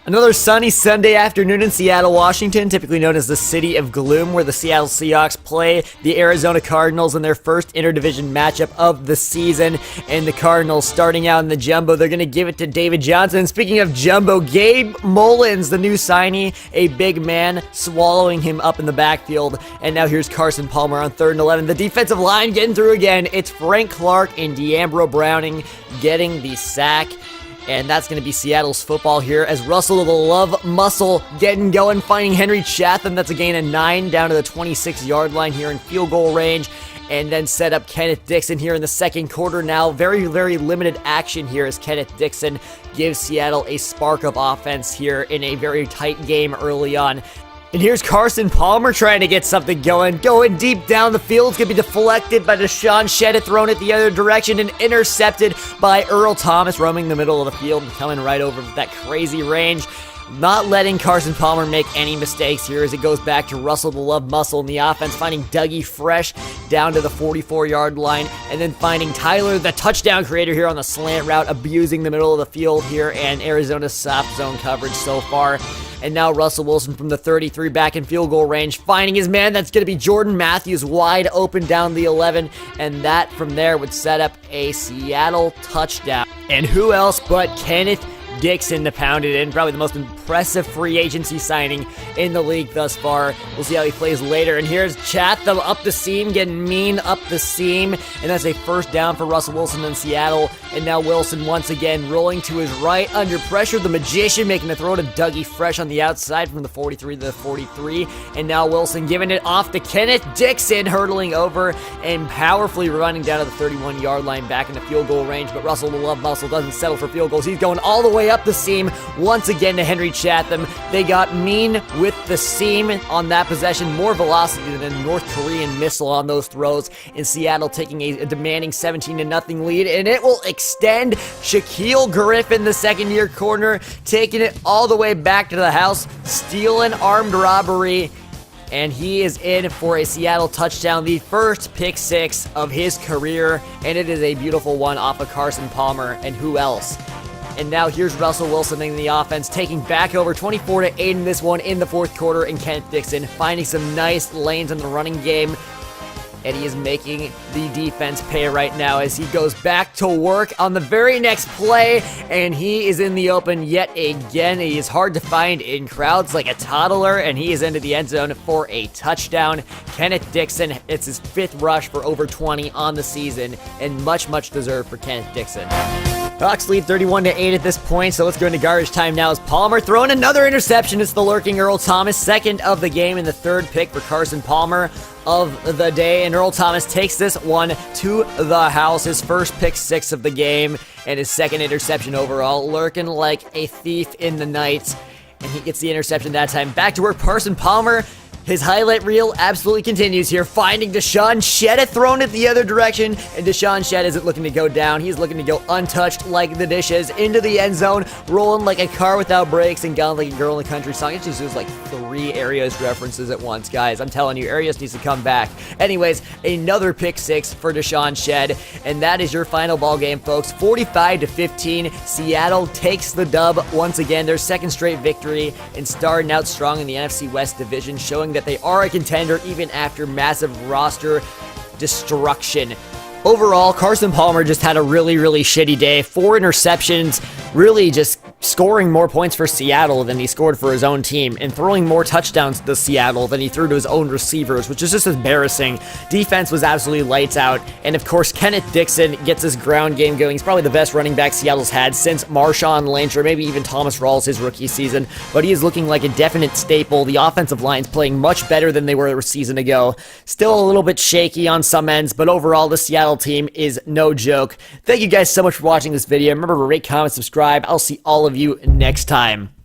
Another sunny Sunday afternoon in Seattle, Washington, typically known as the City of Gloom, where the Seattle Seahawks play the Arizona Cardinals in their first interdivision matchup of the season. And the Cardinals starting out in the jumbo, they're going to give it to David Johnson. Speaking of jumbo, Gabe Mullins, the new signee, a big man, swallowing him up in the backfield. And now here's Carson Palmer on 3rd and 11. The defensive line getting through again. It's Frank Clark and D'Ambro Browning getting the sack. And that's going to be Seattle's football here as Russell the Love Muscle getting going, finding Henry Chatham. That's a gain of 9 down to the 26-yard line here in field goal range. And then set up Kenneth Dixon here in the second quarter now. Very, very limited action here as Kenneth Dixon gives Seattle a spark of offense here in a very tight game early on. And here's Carson Palmer trying to get something going deep down the field. It's going to be deflected by Deshaun Shedda, thrown it the other direction, and intercepted by Earl Thomas, roaming the middle of the field and coming right over that crazy range. Not letting Carson Palmer make any mistakes here as it goes back to Russell the Love Muscle in the offense, finding Dougie Fresh down to the 44-yard line, and then finding Tyler, the touchdown creator here on the slant route, abusing the middle of the field here, and Arizona's soft zone coverage so far. And now Russell Wilson from the 33 back in field goal range, finding his man. That's going to be Jordan Matthews wide open down the 11, and that from there would set up a Seattle touchdown. And who else but Kenneth Dixon to pound it in. Probably the most impressive free agency signing in the league thus far. We'll see how he plays later. And here's Chatham up the seam, getting mean up the seam. And that's a first down for Russell Wilson in Seattle. And now Wilson once again rolling to his right under pressure. The Magician making the throw to Dougie Fresh on the outside from the 43 to the 43. And now Wilson giving it off to Kenneth Dixon, hurtling over and powerfully running down to the 31-yard line back into field goal range. But Russell the Love Muscle doesn't settle for field goals. He's going all the way up the seam once again to Henry Chatham. They got mean with the seam on that possession. More velocity than a North Korean missile on those throws. In Seattle taking a demanding 17-0 lead, and it will extend. Shaquille Griffin, the second-year corner, taking it all the way back to the house, stealing armed robbery. And he is in for a Seattle touchdown, the first pick six of his career, and it is a beautiful one off of Carson Palmer. And who else? And now here's Russell Wilson in the offense, taking back over 24-8 in this one in the fourth quarter, and Kenneth Dixon finding some nice lanes in the running game. And he is making the defense pay right now as he goes back to work on the very next play, and he is in the open yet again. He is hard to find in crowds like a toddler, and he is into the end zone for a touchdown. Kenneth Dixon, it's his 5th rush for over 20 on the season, and much, much deserved for Kenneth Dixon. Hawks lead 31-8 at this point, so let's go into garbage time now as Palmer throwing another interception. It's the lurking Earl Thomas, second of the game and the 3rd pick for Carson Palmer of the day. And Earl Thomas takes this one to the house, his first pick 6 of the game and his 2nd interception overall, lurking like a thief in the night. And he gets the interception that time. Back to work, Carson Palmer. His highlight reel absolutely continues here, finding Deshaun Shedda, thrown it the other direction, and Deshaun Shedda isn't looking to go down. He's looking to go untouched like the dishes, into the end zone, rolling like a car without brakes, and gone like a girl in the country song. It just was like 3 Arias references at once, guys. I'm telling you, Arias needs to come back. Anyways, another pick 6 for Deshaun Shedda, and that is your final ball game, folks. 45-15, Seattle takes the dub once again, their 2nd straight victory, and starting out strong in the NFC West division, showing that they are a contender even after massive roster destruction. Overall, Carson Palmer just had a really, really shitty day. 4 interceptions, really just scoring more points for Seattle than he scored for his own team, and throwing more touchdowns to Seattle than he threw to his own receivers, which is just embarrassing. Defense was absolutely lights out, and of course, Kenneth Dixon gets his ground game going. He's probably the best running back Seattle's had since Marshawn Lynch, or maybe even Thomas Rawls his rookie season, but he is looking like a definite staple. The offensive line's playing much better than they were a season ago. Still a little bit shaky on some ends, but overall, the Seattle team is no joke. Thank you guys so much for watching this video. Remember to rate, comment, subscribe. I'll see all of you next time.